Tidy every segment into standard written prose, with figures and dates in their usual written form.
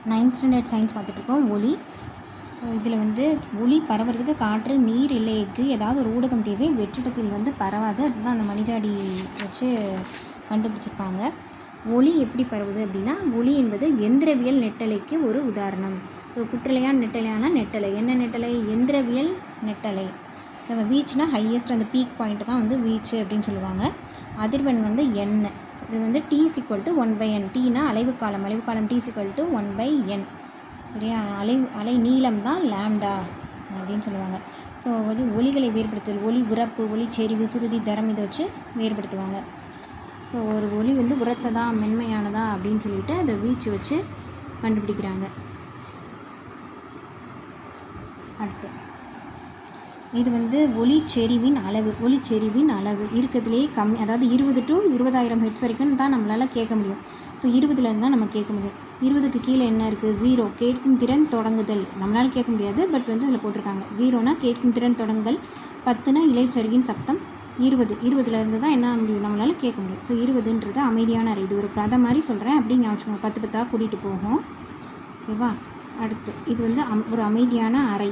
9th standard science பார்த்துட்ருக்கோம். ஒலி. So இதில் வந்து ஒலி பரவுறதுக்கு காற்று, நீர் இல்லை எஃகு ஏதாவது ஒரு ஊடகம் தேவை. வெற்றிடத்தில் வந்து பரவாது. அதுதான் அந்த மணிஜாடி வச்சு கண்டுபிடிச்சிருப்பாங்க. ஒலி எப்படி பரவுது அப்படின்னா, ஒலி என்பது எந்திரவியல் நெட்டலைக்கு ஒரு உதாரணம். ஸோ குற்றலையான நெட்டலையான நெட்டலை என்ன நெட்டலை? எந்திரவியல் நெட்டலை. வீச்சுனா ஹையஸ்ட் அந்த பீக் பாயிண்ட் தான் வந்து வீச்சு அப்படின்னு சொல்லுவாங்க. அதிர்வெண் வந்து என். இது வந்து T = 1/n. டீனா அலைவு காலம் T = 1/n. சரியா? அலை நீளம் தான் லாம்டா அப்படின்னு சொல்லுவாங்க. ஸோ ஒலிகளை வேறுபடுத்துதல், ஒலி உரப்பு, ஒலி செறிவு, சுருதி, தரம் இதை வச்சு வேறுபடுத்துவாங்க. ஸோ ஒரு ஒலி வந்து உரத்ததா மென்மையானதா அப்படின்னு சொல்லிட்டு அதை வீச்சு வச்சு கண்டுபிடிக்கிறாங்க. அடுத்து இது வந்து ஒலிச்செறிவின் அளவு இருக்கிறதுலே கம்மி, அதாவது 20 to 20,000 ஹெர்ட்ஸ் வரைக்கும் தான் நம்மளால் கேட்க முடியும். ஸோ 20லேருந்து தான் நம்ம கேட்க முடியும். 20க்கு கீழே என்ன இருக்குது? 0 கேட்கும் திறன் தொடங்குதல். நம்மளால் கேட்க முடியாது, பட் வந்து இதில் போட்டிருக்காங்க. 0னா கேட்கும் திறன் தொடங்கல், 10னா இலைச்சருகின் சப்தம், 20லேருந்து தான் என்ன முடியும் நம்மளால் கேட்க முடியும். ஸோ 20ன்றது அமைதியான அறை. இது ஒரு கதை மாதிரி சொல்கிறேன், அப்படி ஞாபகம் 10 கூட்டிகிட்டு போகும். ஓகேவா? அடுத்து இது வந்து ஒரு அமைதியான அறை.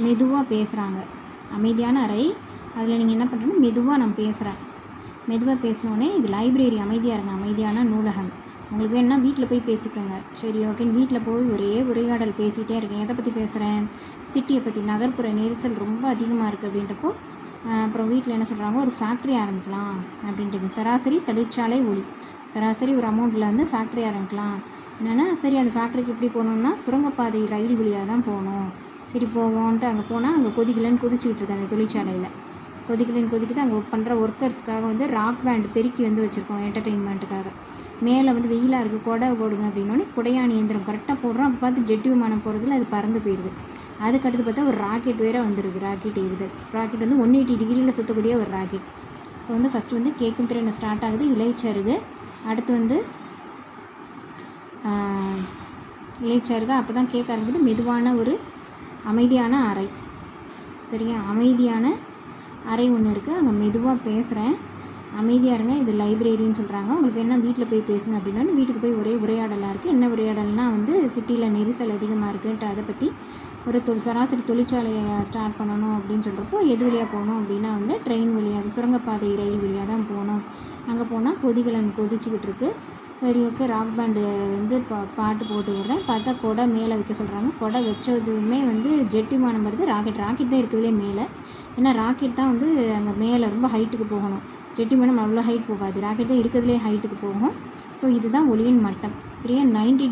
மெதுவாக பேசுகிறாங்க. அமைதியான அறை. அதில் நீங்கள் என்ன பண்ணுறீங்க? மெதுவாக நான் பேசுகிறேன். மெதுவாக பேசினோடனே இது லைப்ரரி, அமைதியாக இருங்க, அமைதியான நூலகம். உங்களுக்கு வேணுன்னா வீட்டில் போய் பேசிக்கோங்க. சரி, ஓகேன்னு வீட்டில் போய் ஒரே உரையாடல் பேசிகிட்டே இருக்கேன். எதை பற்றி பேசுகிறேன்? சிட்டியை பற்றி. நகர்ப்புற நெரிசல் ரொம்ப அதிகமாக இருக்குது அப்படின்றப்போ அப்புறம் வீட்டில் என்ன சொல்கிறாங்க? ஒரு ஃபேக்ட்ரி ஆரம்பிக்கலாம் அப்படின்ட்டு. சராசரி தொழிற்சாலை ஒலி. சராசரி ஒரு அமௌண்ட்டில் வந்து ஃபேக்ட்ரி ஆரம்பிக்கலாம். என்னென்னா, சரி அந்த ஃபேக்ட்ரிக்கு எப்படி போகணுன்னா சுரங்கப்பாதை ரயில் வழியாக தான் போகணும். சரி போவோன்ட்டு அங்கே போனால் அங்கே கொதிக்கலன்னு கொதிச்சுக்கிட்டு இருக்கு. அந்த தொழிற்சாலையில் கொதிக்குது. அங்கே பண்ணுற ஒர்க்கர்ஸ்க்காக வந்து ராக் பேண்ட் பெருக்கி வந்து வச்சுருக்கோம் என்டர்டெயின்மெண்ட்டுக்காக. மேலே வந்து வெயிலாக இருக்குது, கொடை போடுங்க அப்படின்னோடனே குடையானி இயந்திரம் கரெக்டாக போடுறோம். அப்போ பார்த்து ஜெட்டு விமானம் போகிறதுல அது பறந்து போயிடுது. அதுக்கடுத்து பார்த்தா ஒரு ராக்கெட் வேறு வந்துடுது. ராக்கெட் ஏவுதல். ராக்கெட் வந்து 180 டிகிரியில் சுற்றக்கூடிய ஒரு ராக்கெட். ஸோ வந்து ஃபஸ்ட்டு வந்து கேட்கும் திறன் ஸ்டார்ட் ஆகுது, இலைச்சருகு. அடுத்து வந்து இலைச்சருகு. அப்போ தான் கேட்க ஆரம்பிக்குது. மெதுவான ஒரு அமைதியான அறை. சரியா? அமைதியான அறை ஒன்று இருக்குது. அங்கே மெதுவாக பேசுகிறேன், அமைதியாக இருங்க. இது லைப்ரரின்னு சொல்கிறாங்க. உங்களுக்கு என்ன வீட்டில் போய் பேசுங்க அப்படின்னா, வீட்டுக்கு போய் ஒரே உரையாடலாக இருக்குது. என்ன உரையாடல்னால் வந்து சிட்டியில் நெரிசல் அதிகமாக இருக்குன்ட்டு அதை பற்றி. ஒரு சராசரி தொழிற்சாலையை ஸ்டார்ட் பண்ணணும் அப்படின்னு சொல்கிறப்போ எது வழியாக போகணும் அப்படின்னா வந்து ட்ரெயின் வழியாக, அது சுரங்கப்பாதை ரயில் வழியாக தான் போகணும். அங்கே போனால் கொதிச்சுக்கிட்டு இருக்குது. சரி, ஓகே, ராக் பேண்டு வந்து பாட்டு போட்டு விட்றேன். பார்த்தா கொடை மேலே வைக்க சொல்கிறாங்க. கொடை வச்சதுமே வந்து ஜெட் விமானம் வருது. ராக்கெட் தான் இருக்குதுலே மேலே. ஏன்னா ராக்கெட் தான் வந்து அங்கே மேலே ரொம்ப ஹைட்டுக்கு போகணும். ஜெட் விமானம் அவ்வளோ ஹைட் போகாது. ராக்கெட் தான் இருக்கிறதுலே ஹைட்டுக்கு போகும். ஸோ இதுதான் ஒலியின் மட்டம். சரியா? 90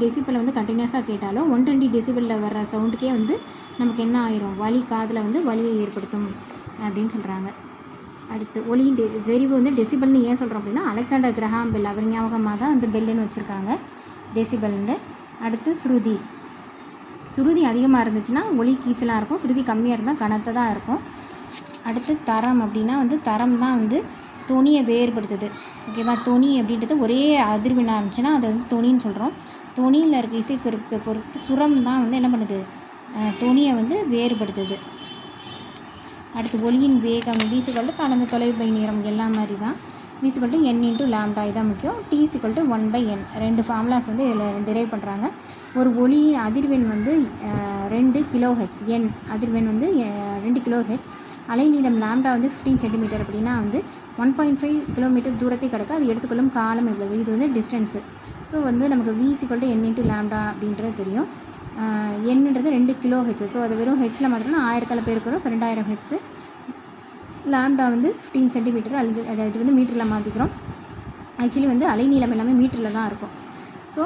டெசிபல் வந்து கண்டினியூஸாக கேட்டாலும் 120 டெசிபலில் வர்ற சவுண்டுக்கே வந்து நமக்கு என்ன ஆயிரும்? காதில் வந்து வலியை ஏற்படுத்தும் அப்படின்னு சொல்கிறாங்க. அடுத்து ஒலியின் செறிவு வந்து டெசிபல்னு ஏன் சொல்கிறோம் அப்படின்னா, அலெக்சாண்டர் கிரஹாம் பெல் அவர் ஞாபகமாக தான் வந்து பெல்லுன்னு வச்சுருக்காங்க, டெசிபல்னு. அடுத்து சுருதி அதிகமாக இருந்துச்சுன்னா ஒலி கீச்சலாக இருக்கும். சுருதி கம்மியாக இருந்தால் கனத்ததாக இருக்கும். அடுத்து தரம் அப்படின்னா வந்து தரம் தான் வந்து தொனியை வேறுபடுத்துது. ஓகேவா? தொனி அப்படின்றது ஒரே அதிர்வெண்ணாக இருந்துச்சுன்னா அதை வந்து தொனின்னு சொல்கிறோம். தொனியில் இருக்க இசைக்குறிப்பை பொறுத்து சுரம் தான் வந்து என்ன பண்ணுது? தொனியை வந்து வேறுபடுத்துது. அடுத்து ஒலியின் வேகம் v= கடந்த தொலைவு நேரம் எல்லாம் மாதிரி தான். v = n × லாம்டா இதான் முக்கியம். T = 1/n. 2 ஃபார்முலாஸ் வந்து இதில் டிரைவ் பண்ணுறாங்க. ஒரு ஒலியின் அதிர்வெண் வந்து 2 kHz. n அதிர்வெண் வந்து 2 kHz. அலைநீளம் லாம்டா வந்து 15 சென்டிமீட்டர் அப்படின்னா வந்து 1.5 கிலோமீட்டர் தூரத்தை கடக்க அது எடுத்துக்கொள்ளும் காலம் எவ்வளவு? இது வந்து டிஸ்டன்ஸு. ஸோ வந்து நமக்கு v = n × லாம்டா அப்படின்றது தெரியும். என்னன்றது 2 kHz. ஸோ அதை வெறும் ஹெட்ஸில் மாத்திரம்னா 1000 பேருக்கிறோம். 2000 ஹெட்ஸு. லாம்டா வந்து 15 சென்டிமீட்டர். இது வந்து மீட்டரில் மாற்றிக்கிறோம். ஆக்சுவலி வந்து அலைநீளம் எல்லாமே மீட்டரில் தான் இருக்கும். ஸோ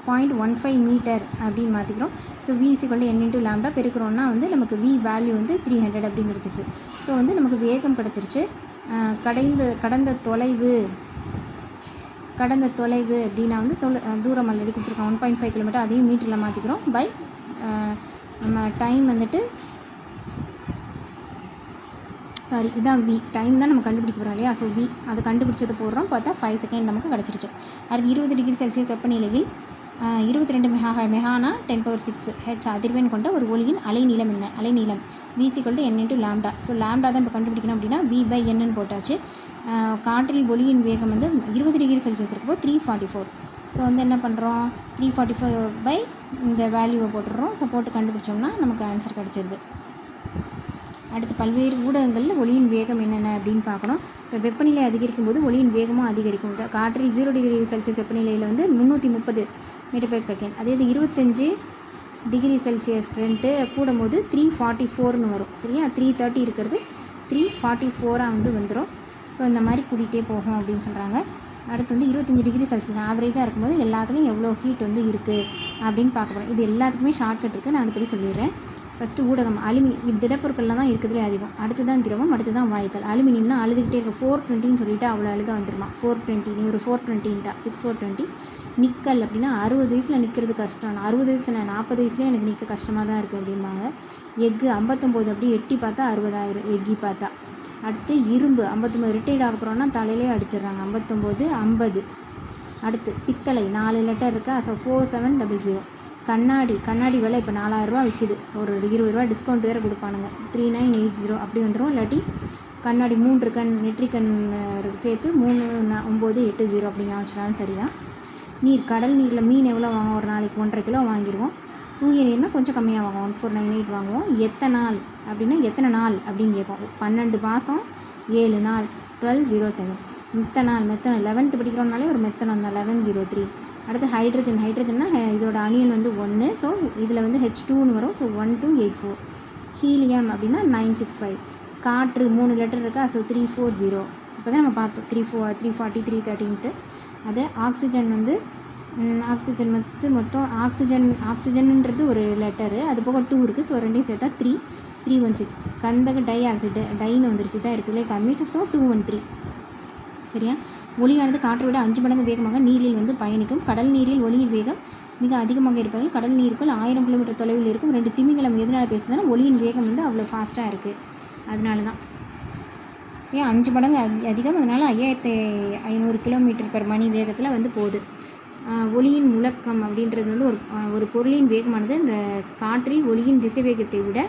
0.15 மீட்டர் அப்படின்னு மாற்றிக்கிறோம். ஸோ v = n × லாம்டா பெருக்கிறோன்னா வந்து நமக்கு v வேல்யூ வந்து 300 அப்படின்னு கிடச்சிருச்சு. ஸோ வந்து நமக்கு வேகம் கிடச்சிருச்சு. கடந்த தொலைவு அப்படின்னா வந்து தூரம் ஆல்ரெடி கொடுத்துருக்கோம் 1.5 கிலோமீட்டர். அதையும் மீட்டரில் மாற்றிக்கிறோம். பை நம்ம டைம் வந்துட்டு இதான் v டைம் தான் நம்ம கண்டுபிடிக்க போகிறோம் இல்லையா? ஸோ v அதை கண்டுபிடிச்சது போடுறோம். பார்த்தா 5 செகண்ட் நமக்கு கிடச்சிருச்சு. அடுத்து 20 டிகிரி செல்சியஸ் வெப்பநிலையில் 22 மெகானா 10⁶ ஹெச் அதிர்வெண் கொண்ட ஒரு ஒலியின் அலைநீளம் என்ன? அலைநீளம் v = n × lambda. So lambda தான் இப்போ கண்டுபிடிக்கணும் அப்படின்னா v/n போட்டாச்சு. காற்றில் ஒலியின் வேகம் வந்து 20 டிகிரி செல்சியஸ் இருக்கப்போ 344. ஸோ வந்து என்ன பண்ணுறோம், 345 இந்த வேல்யூவை போட்டுடுறோம். ஸோ போட்டு கண்டுபிடிச்சோம்னா நமக்கு ஆன்சர் கிடச்சிருது. அடுத்து பல்வேறு ஊடகங்களில் ஒளியின் வேகம் என்னென்ன அப்படின்னு பார்க்கணும். இப்போ வெப்பநிலை அதிகரிக்கும் போது ஒளியின் வேகமும் அதிகரிக்கும். காற்றில் 0 டிகிரி செல்சியஸ் வெப்பநிலையில் வந்து 330 மீட்டர்/செகண்ட். அதே இது 25 டிகிரி செல்சியஸ்ன்ட்டு கூடும்போது 344ன்னு வரும். சரியா, 330 இருக்கிறது 344 வந்து வந்துடும். ஸோ இந்த மாதிரி கூட்டிகிட்டே போகும் அப்படின்னு சொல்கிறாங்க. அடுத்து வந்து 25 டிகிரி செல்சியஸ் ஆவரேஜாக இருக்கும்போது எல்லாத்துலேயும் எவ்வளோ ஹீட் வந்து இருக்குது அப்படின்னு பார்க்க போகிறோம். இது எல்லாத்துக்குமே ஷார்ட்கட் இருக்குது, நான் அதுபடி சொல்லிடுறேன். ஃபஸ்ட்டு ஊடகம் அலுமினியம் திடப்பொருட்களில் தான் இருக்கிறதுலே அதிகம். அடுத்து தான் திரவம், அடுத்து தான் வாயுக்கள். அலுமினியம்னா அழுதுகிட்டே இருக்கும். 420 சொல்லிவிட்டு அவ்வளோ அழுக வந்துருமா. 420 நீ ஒரு 420 6420. நிக்கல் அப்படின்னா 60 வயசில் நிற்கிறது கஷ்டம். 60 வயசு 40 வயசுலேயே எனக்கு நிற்க கஷ்டமாக தான் இருக்குது அப்படிம்பாங்க. எஃகு 59 அப்படி எட்டி பார்த்தா 60,000 எக்கி பார்த்தா. அடுத்து இரும்பு 59 ரிட்டையர்ட் ஆக போகிறோன்னா தலையிலே அடிச்சிடுறாங்க. 59 50. அடுத்து பித்தளை 4 லெட்டர் இருக்கா. ஸோ 4700. கண்ணாடி விலை இப்போ 4000 விற்கிது. ஒரு 20 ரூபா டிஸ்கவுண்ட் வேறு கொடுப்பானுங்க. 3980 அப்படி வந்துடும். இல்லாட்டி கண்ணாடி 3 கண் நெற்றிக் கண் சேர்த்து 3980 அப்படிங்க வச்சுனாலும் சரி தான். நீர் கடல் நீரில் மீன் எவ்வளோ வாங்குவோம், ஒரு நாளைக்கு 1.5 கிலோ வாங்கிடுவோம். தூய நீர்னால் கொஞ்சம் கம்மியாக வாங்குவோம், 1498 வாங்குவோம். எத்தனால் அப்படின்னா எத்தனை நாள் அப்படின்னு கேட்போம். 12 மாதம் 7 நாள் 1207. மெத்தனால் 11th படிக்கிறோம்னாலே ஒரு மெத்தனால் தான் 1103. அடுத்து ஹைட்ரஜன்னா இதோட அணியன் வந்து 1. ஸோ இதில் வந்து H2ன்னு வரும். ஸோ 1284. ஹீலியம் அப்படின்னா 965. காற்று 3 லெட்டர் இருக்கா. ஸோ 340. இப்போ தான் நம்ம பார்த்தோம் 340 330ன்ட்டு. அது ஆக்சிஜன் வந்து ஆக்சிஜன் மொத்தம் ஆக்சிஜன்ன்றது ஒரு லெட்டரு, அது போக 2 இருக்குது. ஸோ ரெண்டையும் சேர்த்தா 316. கந்தக டை ஆக்சைடு டைன்னு வந்துருச்சு தான் இருக்குதுலே கம்மி. ஸோ 213. சரியா, ஒளியானது காற்றை விட 5 மடங்கு வேகமாக நீரில் வந்து பயணிக்கும். கடல் நீரில் ஒளியின் வேகம் மிக அதிகமாக இருப்பதால் கடல் நீருக்குள் 1000 கிலோமீட்டர் தொலைவில் இருக்கும் 2 திமிங்கலம் எதனால் பேசுறதுனா ஒளியின் வேகம் வந்து அவ்வளோ ஃபாஸ்ட்டாக இருக்குது, அதனால தான். சரியா, 5 மடங்கு அதிகம், அதனால் 5500 km/மணி வேகத்தில் வந்து போகுது. ஒளியின் முழக்கம் அப்படின்றது வந்து ஒரு பொருளின் வேகமானது இந்த காற்றில் ஒளியின் திசை வேகத்தை விட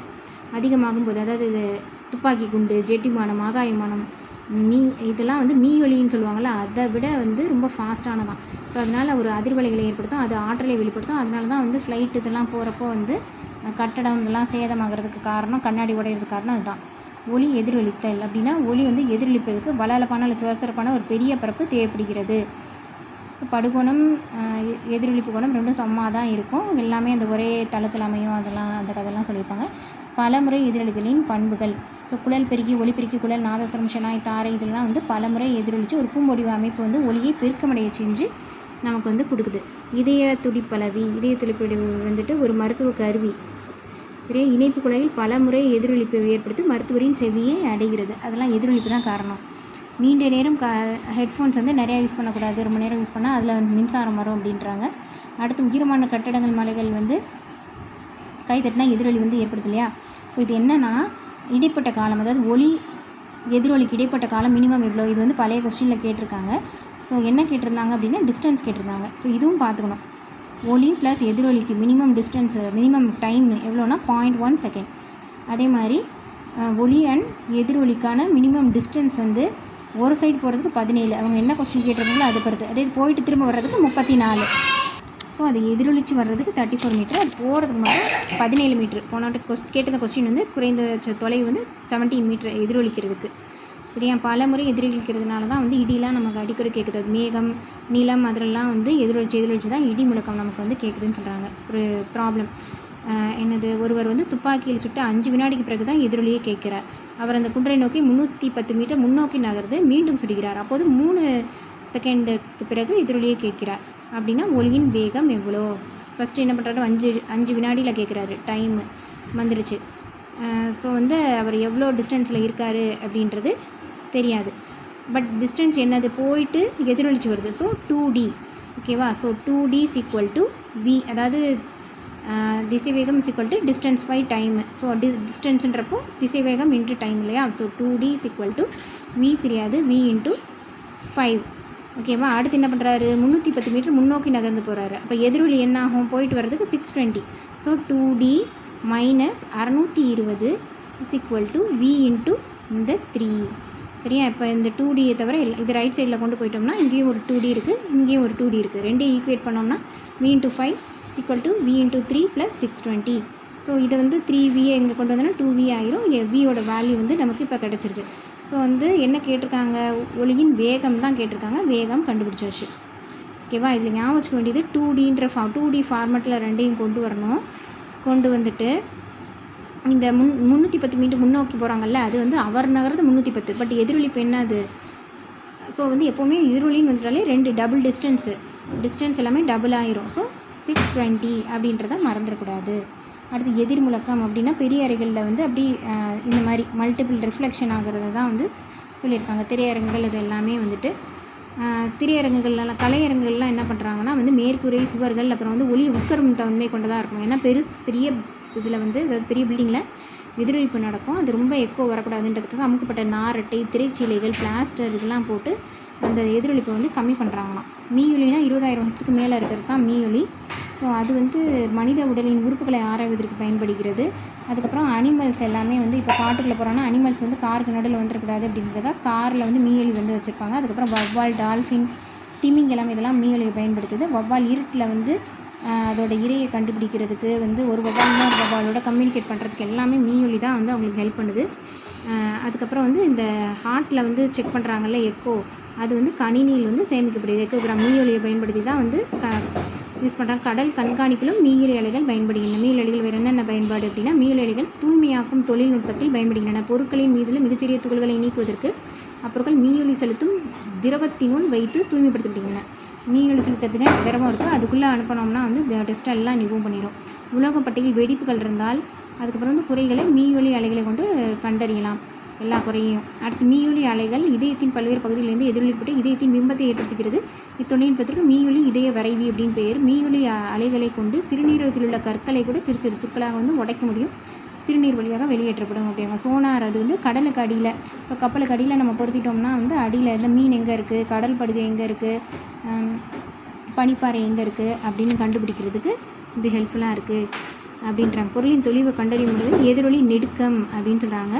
அதிகமாகும் போது, அதாவது இது துப்பாக்கி குண்டு, ஜெட் விமானம், ஆகாய விமானம், இதெல்லாம் வந்து ஒளின்னு சொல்லுவாங்கள்ல, அதை விட வந்து ரொம்ப ஃபாஸ்ட்டானதான். ஸோ அதனால் ஒரு அதிர்வலைகளை ஏற்படுத்தும், அது ஆற்றலை வெளிப்படுத்தும். அதனால தான் வந்து ஃப்ளைட் இதெல்லாம் போகிறப்போ வந்து கட்டடம் இதெல்லாம் சேதமாகிறதுக்கு காரணம், கண்ணாடி உடையிறதுக்கு காரணம் அதுதான். ஒளி எதிரொலித்தல் அப்படின்னா ஒளி வந்து எதிரொலிப்பதற்கு வளவளப்பான அல்லது சுவசரப்பான ஒரு பெரிய பரப்பு தேவைப்படுகிறது. ஸோ படுகோணம் எதிரொலிப்பு கோணம் ரெண்டும் சமமாக தான் இருக்கும். எல்லாமே அந்த ஒரே தளத்தில் அமையும், அந்த கதையெல்லாம் சொல்லியிருப்பாங்க. பலமுறை எதிரொலித்தலின் பண்புகள். ஸோ குழல் பெருக்கி, ஒளிபெருக்கி குழல், நாதஸ்வரம், ஷெனாய், தாரை இதெல்லாம் வந்து பலமுறை எதிரொலித்து ஒரு பூம்பொடிவு அமைப்பு வந்து ஒளியை பெருக்கமடைய செஞ்சு நமக்கு வந்து கொடுக்குது. இதய துடிப்பளவி வந்துட்டு ஒரு மருத்துவ கருவி. பெரிய இணைப்பு குழாயில் பலமுறை எதிரொலிப்பை ஏற்படுத்தி மருத்துவரின் செவியை அடைகிறது. அதெல்லாம் எதிரொலிப்பு தான் காரணம். நீண்ட நேரம் ஹெட்ஃபோன்ஸ் வந்து நிறையா யூஸ் பண்ணக்கூடாது, ரொம்ப நேரம் யூஸ் பண்ணால் அதில் மின்சாரம் வரும் அப்படின்றாங்க. அடுத்து உயரமான கட்டடங்கள், மலைகள் வந்து கை தட்டினா எதிரொலி வந்து ஏற்படுது இல்லையா. ஸோ இது என்னென்னா இடைப்பட்ட காலம், அதாவது ஒளி எதிரொலிக்கு இடைப்பட்ட காலம் மினிமம் எவ்வளோ, இது வந்து பழைய கொஸ்டினில் கேட்டிருக்காங்க. ஸோ என்ன கேட்டிருந்தாங்க அப்படின்னா டிஸ்டன்ஸ் கேட்டிருந்தாங்க. ஸோ இதுவும் பார்த்துக்கணும். ஒளி ப்ளஸ் எதிரொலிக்கு மினிமம் டைம் எவ்வளோனா 0.1 செகண்ட். அதே மாதிரி ஒளி அண்ட் எதிரொலிக்கான மினிமம் டிஸ்டன்ஸ் வந்து ஒரு சைடு போகிறதுக்கு 17, அவங்க என்ன கொஸ்டின் கேட்டிருக்காங்களோ அதை பொறுத்து. அதே போயிட்டு திரும்ப வர்றதுக்கு 34. ஸோ அது எதிரொலிச்சு வர்றதுக்கு 34 மீட்டர், அது போகிறதுக்கு மட்டும் 17 மீட்டர். போனாட்டு கேட்டத கொஸ்டின் வந்து குறைந்த தொலைவு வந்து 17 மீட்டர் எதிரொலிக்கிறதுக்கு. சரியா, பல முறை எதிரொலிக்கிறதுனால தான் வந்து இடிலாம் நமக்கு அடிக்கடி கேட்குது. அது மேகம், நிலம் அதிலெல்லாம் வந்து எதிரொலிச்சு தான் இடி முழக்கம் நமக்கு வந்து கேட்குதுன்னு சொல்கிறாங்க. ஒரு ப்ராப்ளம் என்னது, ஒருவர் வந்து துப்பாக்கியில் சுட்டு 5 வினாடிக்கு பிறகு தான் எதிரொலியை கேட்கிறார். அவர் அந்த குன்றை நோக்கி 310 மீட்டர் முன்னோக்கி நகர்ந்து மீண்டும் சுடுகிறார். அப்போது 3 செகண்டுக்கு பிறகு எதிரொலியை கேட்கிறார். அப்படின்னா ஒளியின் வேகம் எவ்வளோ? ஃபஸ்ட்டு என்ன பண்ணுறாரு, 5 வினாடியில் கேட்குறாரு, டைம் வந்துருச்சு. ஸோ வந்து அவர் எவ்வளோ டிஸ்டன்ஸில் இருக்கார் அப்படின்றது தெரியாது. பட் டிஸ்டன்ஸ் என்னது, போயிட்டு எதிரொலிச்சு வருது. ஸோ 2D, ஓகேவா. ஸோ 2D = V, அதாவது திசைவேகம் = டிஸ்டன்ஸ் பை டைம். ஸோ டிஸ்டன்ஸுன்றப்போ திசைவேகம் இன்ட்டு டைம் இல்லையா. ஸோ 2D = V தெரியாது, V × 5, ஓகேவா. அடுத்து என்ன பண்ணுறாரு, 310 மீட்டர் முன்னோக்கி நகர்ந்து போகிறாரு. அப்போ எதிரொலி என்ன ஆகும், போயிட்டு வர்றதுக்கு 620. ஸோ 2D - 620 = V × இந்த 3. சரியா? இப்போ இந்த 2Dயை தவிர இது ரைட் சைடில் கொண்டு போயிட்டோம்னா இங்கேயும் ஒரு 2D இருக்குது, இங்கேயும் ஒரு 2D இருக்குது. ரெண்டையும் ஈக்குவேட் பண்ணோம்னா v × 5 = v × 3 + 620. ஸோ இதை வந்து 3v இங்கே கொண்டு வந்தோன்னா 2v ஆயிரும். இங்கே vயோட வேல்யூ வந்து நமக்கு இப்போ கிடச்சிருச்சு. ஸோ வந்து என்ன கேட்டிருக்காங்க, ஒளியின் வேகம் தான் கேட்டிருக்காங்க. வேகம் கண்டுபிடிச்சாச்சு. ஓகேவா? இதில் ஞாபகம் வச்சுக்க வேண்டியது 2D ஃபார்மெட்டில் ரெண்டையும் கொண்டு வரணும். கொண்டு வந்துட்டு இந்த 310 மீட்டர் முன்னோக்கி போகிறாங்கல்ல, அது வந்து அவர் நகர்றது 310, பட் எதிரொலிப்பு என்ன அது? ஸோ வந்து எப்போவுமே எதிரொலின்னு வந்துட்டாலே 2 டபுள் டிஸ்டன்ஸ் எல்லாமே டபுள் ஆயிரும். ஸோ 620 அப்படின்றத மறந்துடக்கூடாது. அடுத்து எதிர்முழக்கம் அப்படின்னா பெரிய அறைகளில் வந்து அப்படி இந்த மாதிரி மல்டிபிள் ரிஃப்ளெக்ஷன் ஆகிறது தான் வந்து சொல்லியிருக்காங்க. திரையரங்குகள் இது எல்லாமே வந்துட்டு திரையரங்குகள்லாம் கலையரங்குகள்லாம் என்ன பண்ணுறாங்கன்னா வந்து மேற்கூரை சுவர்கள் அப்புறம் வந்து ஒளி உட்கரும் தன்மை கொண்டதாக இருக்கும். ஏன்னா பெரிய இதில் வந்து அதாவது பெரிய பில்டிங்கில் எதிரொலிப்பு நடக்கும். அது ரொம்ப எக்கோ வரக்கூடாதுன்றதுக்காக அமுக்கப்பட்ட நாரட்டை, திரைச்சீலைகள், பிளாஸ்டர் இதெல்லாம் போட்டு அந்த எதிரொலிப்பை வந்து கம்மி பண்ணுறாங்களாம். மீயொலினா 20,000 ஹெர்ட்ஸுக்கு மேலே இருக்கிறது தான் மீயொலி. ஸோ அது வந்து மனித உடலின் உறுப்புகளை ஆராய்வதற்கு பயன்படுகிறது. அதுக்கப்புறம் அனிமல்ஸ் எல்லாமே வந்து இப்போ காட்டுக்குள்ளே போகிறோன்னா அனிமல்ஸ் வந்து காருக்கு நடுவில் வந்துடக்கூடாது அப்படின்றதுக்காக காரில் வந்து மீயொலி வந்து வச்சுருப்பாங்க. அதுக்கப்புறம் வவ்வால், டால்ஃபின், திமிங்கலம் இதெல்லாம் மீயொலியை பயன்படுத்துது. வவ்வால் இருட்டில் வந்து அதோட இரையை கண்டுபிடிக்கிறதுக்கு வந்து ஒரு வவ்வால்னா ஒரு வவ்வாலோட கம்யூனிகேட் பண்ணுறதுக்கு எல்லாமே மீயொலி தான் வந்து அவங்களுக்கு ஹெல்ப் பண்ணுது. அதுக்கப்புறம் வந்து இந்த ஹார்ட்டில் வந்து செக் பண்ணுறாங்கல்ல எக்கோ, அது வந்து கணினியில் வந்து சேமிக்கப்படுது. எக்கோகிராம் மீயொலியை பயன்படுத்தி தான் வந்து யூஸ் பண்ணுறாங்க. கடல் கண்காணிப்பிலும் மீயொலி அலைகள் பயன்படுகின்றன. மீயொலி அலைகள் வேறு என்னென்ன பயன்பாடு அப்படின்னா, மீயொலி அலைகள் தூய்மையாக்கும் தொழில்நுட்பத்தில் பயன்படுகின்றன. பொருட்களின் மீதில் மிகச்சிறிய துகள்களை நீக்குவதற்கு அப்பொருட்கள் மீயொலி செலுத்தும் திரவத்தினுள் வைத்து தூய்மைப்படுத்தப்படுகின்றன. மீயொலி செலுத்துறதுக்கு திரவம் இருக்குது, அதுக்குள்ளே அனுப்பினோம்னா வந்து டெஸ்ட் எல்லாம் ரிமூவ் பண்ணிடும். உலோகப்பட்டையில் வெடிப்புகள் இருந்தால் அதுக்கப்புறம் வந்து குறைகளை மீயொலி அலைகளை கொண்டு கண்டறியலாம், எல்லா குறையும். அடுத்து மீயொலி அலைகள் இதயத்தின் பல்வேறு பகுதியிலிருந்து எதிரொலிக்கப்பட்டு இதயத்தின் பிம்பத்தை ஏற்படுத்துகிறது. இத்தொழில்நுட்பத்திற்கு மீயொலி இதய வரைவி அப்படின்னு பெயர். மீயொலி அலைகளை கொண்டு சிறுநீரகத்தில் உள்ள கற்களை கூட சிறு சிறு துக்களாக வந்து உடைக்க முடியும், சிறுநீர் வழியாக வெளியேற்றப்படும் அப்படிங்க. சோனார் அது வந்து கடலுக்கு அடியில், ஸோ கப்பலுக்கு அடியில் நம்ம பொருத்திட்டோம்னா வந்து அடியில் இந்த மீன் எங்கே இருக்குது, கடல் படுகை எங்கே இருக்குது, பனிப்பாறை எங்கே இருக்குது அப்படின்னு கண்டுபிடிக்கிறதுக்கு இது ஹெல்ப்ஃபுல்லாக இருக்குது அப்படின்றாங்க. பொருளின் தொழிவை கண்டறிய முடியாது எதிரொலி நெடுக்கம் அப்படின்னு சொல்கிறாங்க.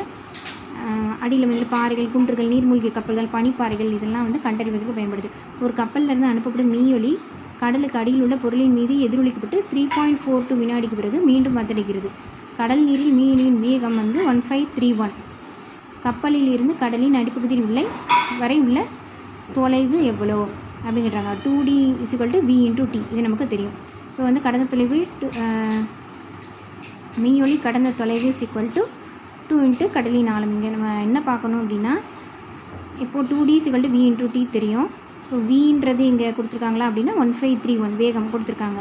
அடியில் வந்து பாறைகள், குன்றுகள், நீர்மூழ்கி கப்பல்கள், பனிப்பாறைகள் இதெல்லாம் வந்து கண்டறிவதற்கு பயன்படுது. ஒரு கப்பலிலிருந்து அனுப்பப்படும் மீயொலி கடலுக்கு அடியில் உள்ள பொருளின் மீது எதிரொலிக்கப்பட்டு 3.42 வினாடிக்கு பிறகு மீண்டும் வந்தடைகிறது. கடல் நீரில் மீயொலியின் வேகம் வந்து 1531. கப்பலில் இருந்து கடலின் அடிப்பகுதியில் வரை உள்ள தொலைவு எவ்வளோ அப்படிங்கிறாங்க. 2D = v × t, இது நமக்கு தெரியும். ஸோ வந்து கடந்த தொலைவு மீயொலி கடந்த தொலைவு = 2 × கடலின் ஆழம். இங்கே நம்ம என்ன பார்க்கணும் அப்படின்னா, இப்போது 2D = v × t தெரியும். ஸோ vன்றது இங்கே கொடுத்துருக்காங்களா அப்படின்னா 1531 வேகம் கொடுத்துருக்காங்க.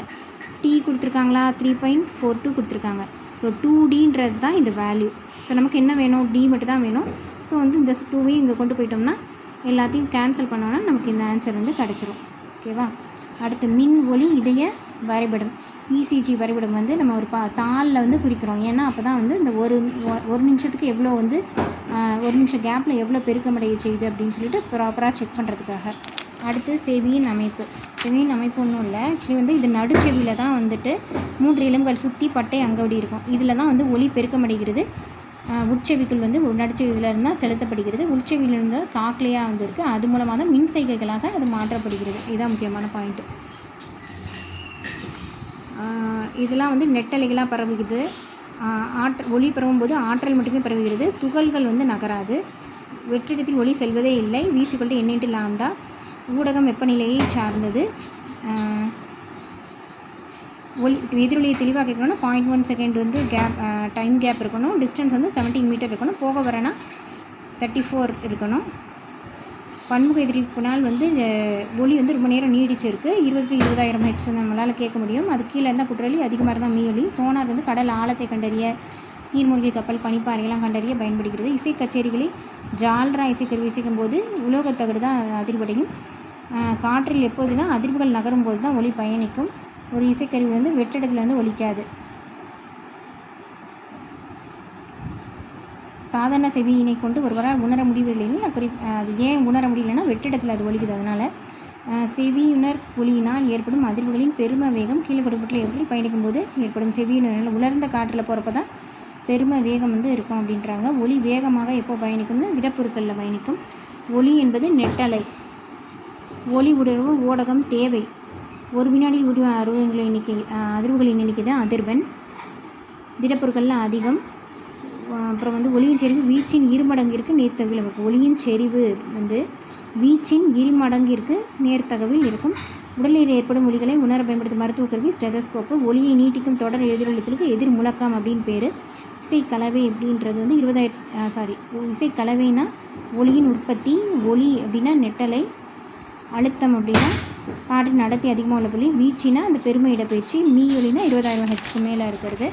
t கொடுத்துருக்காங்களா 3.42 கொடுத்துருக்காங்க. ஸோ 2Dன்றது தான் இந்த வேல்யூ. ஸோ நமக்கு என்ன வேணும், d மட்டும் தான் வேணும். ஸோ வந்து இந்த 2வையும் இங்கே கொண்டு போயிட்டோம்னா எல்லாத்தையும் கேன்சல் பண்ணோன்னா நமக்கு இந்த ஆன்சர் வந்து கிடச்சிரும். ஓகேவா? அடுத்து மின் ஒளி இதய வரைபடம், ECG வரைபடம் வந்து நம்ம ஒரு தாளில் வந்து குறிக்கிறோம். ஏன்னா அப்போ தான் வந்து இந்த ஒரு நிமிஷத்துக்கு எவ்வளோ வந்து ஒரு நிமிஷம் கேப்பில் எவ்வளோ பெருக்கமடைய செய்யுது அப்படின்னு சொல்லிட்டு ப்ராப்பராக செக் பண்ணுறதுக்காக. அடுத்து செவியின் அமைப்பு. செவியின் அமைப்பு ஒன்றும் இல்லை, ஆக்சுவலி வந்து இது நடுச்செவியில் தான் வந்துட்டு 3 எலும்புகள் சுற்றி பட்டை அங்கவடி இருக்கும். இதில் தான் வந்து ஒளி பெருக்கமடைகிறது. உட்செவிக்குள் வந்து நடுச்செவியில் இருந்தால் செலுத்தப்படுகிறது. உள்செவியிலிருந்து காக்லியா வந்து இருக்குது, அது மூலமாக தான் மின் செய்கைகளாக அது மாற்றப்படுகிறது. இதுதான் முக்கியமான பாயிண்ட்டு. இதெல்லாம் வந்து நெட்டலைகளாக பரவுகிறது. ஒளி பரவும்போது ஆற்றல் மட்டுமே பரவுகிறது, துகள்கள் வந்து நகராது. வெற்றிடத்தில் ஒளி செல்வதே இல்லை. v = n × λ. ஊடகம் வெப்பநிலையை சார்ந்தது. எதிரொலியை தெளிவாக கேட்கணும்னா 0.1 செகண்ட் வந்து டைம் கேப் இருக்கணும். டிஸ்டன்ஸ் வந்து 17 மீட்டர் இருக்கணும். போக வரனா 34 இருக்கணும். பன்முக எதிர்ப்பினால் வந்து ஒளி வந்து ரொம்ப நேரம் நீடிச்சிருக்கு. 20,000 ஹெர்ட்ஸ் வந்து நம்மளால் கேட்க முடியும். அது கீழே இருந்தால் குற்றொலி, அதிகமாக இருந்தால் மீயொலி. சோனார் வந்து கடல் ஆழத்தை கண்டறிய, நீர்மூழ்கி கப்பல், பனிப்பாறையெல்லாம் கண்டறிய பயன்படுகிறது. இசை கச்சேரிகளில் ஜால்ரா இசைக்கருவி இசைக்கும் போது உலோகத்தகடு தான் அதிர்வடையும். காற்றில் எப்போதுனா அதிர்வுகள் நகரும் போது தான் ஒளி பயணிக்கும். ஒரு இசைக்கருவி வந்து வெற்றிடத்தில் வந்து ஒலிக்காது. சாதாரண செவியினை கொண்டு ஒருவரால் உணர முடிவதில்லைன்னு அது ஏன் உணர முடியலன்னா வெற்றிடத்தில் அது ஒலிக்குது. அதனால் செவியுணர் ஒளியினால் ஏற்படும் அதிர்வுகளின் பெரும வேகம் கீழே கொடுக்கப்பட்டுள்ள எப்படி பயணிக்கும் போது ஏற்படும். செவியுணர் உலர்ந்த காற்றில் போகிறப்ப தான் பெரும வேகம் வந்து இருக்கும் அப்படின்றாங்க. ஒளி வேகமாக எப்போ பயணிக்கும்னா திடப்பொருட்களில் பயணிக்கும். ஒளி என்பது நெட்டலை. ஒளி ஊடுருவு ஊடகம் தேவை. ஒரு வினாடியில் உருவாகும் அதிர்வுகளின் எண்ணிக்கை தான் அதிர்வெண். திடப்பொருட்களில் அதிகம். அப்புறம் வந்து ஒளியின் செறிவு வீச்சின் இருமடங்கிற்கு நேர்த்தகவில் இருக்கும். ஒளியின் செறிவு வந்து வீச்சின் இருமடங்கிற்கு நேர்த்தகவில் இருக்கும். உடலில் ஏற்படும் ஒலிகளை உணர பயன்படுத்தும் மருத்துவ கருவி ஸ்டெதஸ்கோப்பு. ஒளியை நீட்டிக்கும் தொடர் எதிரொலித்தலுக்கு எதிர் முழக்கம் அப்படின்னு பேர். இசைக்கலவை அப்படின்றது வந்து இசைக்கலவைனா ஒளியின் உற்பத்தி. ஒளி அப்படின்னா நெட்டலை. அழுத்தம் அப்படின்னா காற்றின் அடர்த்தி அதிகமாக உள்ள புள்ளி. வீச்சினா அந்த பெருமை இடப்பெயர்ச்சி. மீ ஒலினா 20,000 ஹெர்ட்ஸ்க்கு மேலே இருக்கிறது.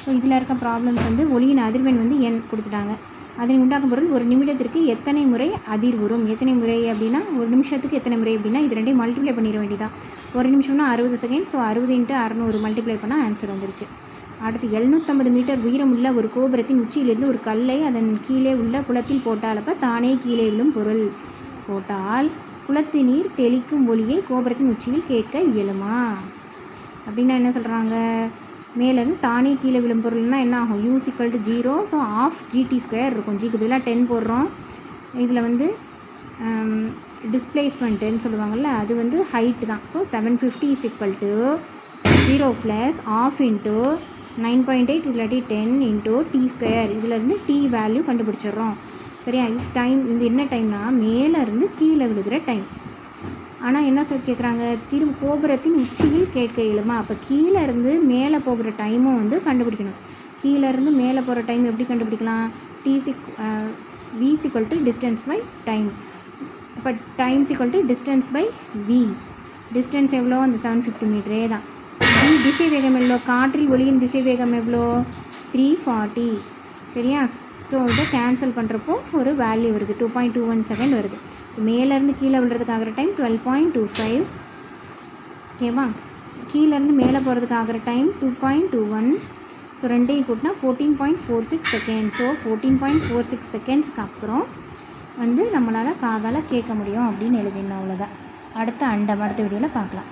ஸோ இதில் இருக்க ப்ராப்ளம்ஸ் வந்து ஒளியின் அதிர்வெண் வந்து எண் கொடுத்துட்டாங்க. அதனை உண்டாக்கும் பொருள் ஒரு நிமிடத்திற்கு எத்தனை முறை அதிர்வுறும். எத்தனை முறை அப்படின்னா ஒரு நிமிஷத்துக்கு எத்தனை முறை அப்படின்னா இது ரெண்டையும் மல்டிப்ளை பண்ணிட வேண்டியதான். ஒரு நிமிஷம்னா 60 செகண்ட். ஸோ 60 × 600 மல்டிப்ளை பண்ணால் ஆன்சர் வந்துருச்சு. அடுத்து 750 மீட்டர் உயரமுள்ள ஒரு கோபுரத்தின் உச்சியிலிருந்து ஒரு கல்லை அதன் கீழே உள்ள குளத்தில் போட்டால் அப்போ தானே கீழே விழும் பொருள். போட்டால் குளத்து நீர் தெளிக்கும் ஒலியை கோபுரத்தின் உச்சியில் கேட்க இயலுமா அப்படின்னா என்ன சொல்கிறாங்க? மேலேருந்து தானே கீழே விழும் பொருள்னா என்ன ஆகும்? U = 0. ஸோ ½ GT² இருக்கும். ஜிக்கு பதிலாக 10 போடுறோம். இதில் வந்து டிஸ்பிளேஸ்மெண்ட்டுன்னு சொல்லுவாங்கள்ல, அது வந்து ஹைட்டு தான். ஸோ 750 = 0 + ½ × 9.8 இல்லாட்டி 10 × T². இதிலேருந்து T வேல்யூ கண்டுபிடிச்சிடுறோம். சரியா? டைம் இது என்ன டைம்னா மேலேருந்து கீழே விழுகிற டைம். ஆனால் என்ன கேட்குறாங்க? கோபுரத்தின் உச்சியில் கேட்க இயலுமா? அப்போ கீழேருந்து மேலே போகிற டைமும் வந்து கண்டுபிடிக்கணும். கீழேருந்து மேலே போகிற டைம் எப்படி கண்டுபிடிக்கலாம்? V = distance by time. அப்போ time = distance by V. Distance எவ்வளோ? அந்த 750 மீட்டரே தான். V திசை வேகம் எவ்வளோ? காற்றில் ஒளியின் திசை வேகம் எவ்வளோ? 340. சரியா? ஸோ இதை கேன்சல் பண்ணுறப்போ ஒரு வேல்யூ வருது. 2.21 செகண்ட் வருது. ஸோ மேலேருந்து கீழே விழுறதுக்கு ஆகிற டைம் 12.25. ஓகேவா? கீழேருந்து மேலே போகிறதுக்கு ஆகிற டைம் 2.21. ஸோ ரெண்டையும் கூட்டினா 14.46 செகண்ட். ஸோ 14.46 செகண்ட்ஸ்க்கு அப்புறம் வந்து நம்மளால் காதால் கேட்க முடியும் அப்படின்னு எழுதிடணும். அவ்வளோதான். அடுத்த வீடியோவில் பார்க்கலாம்.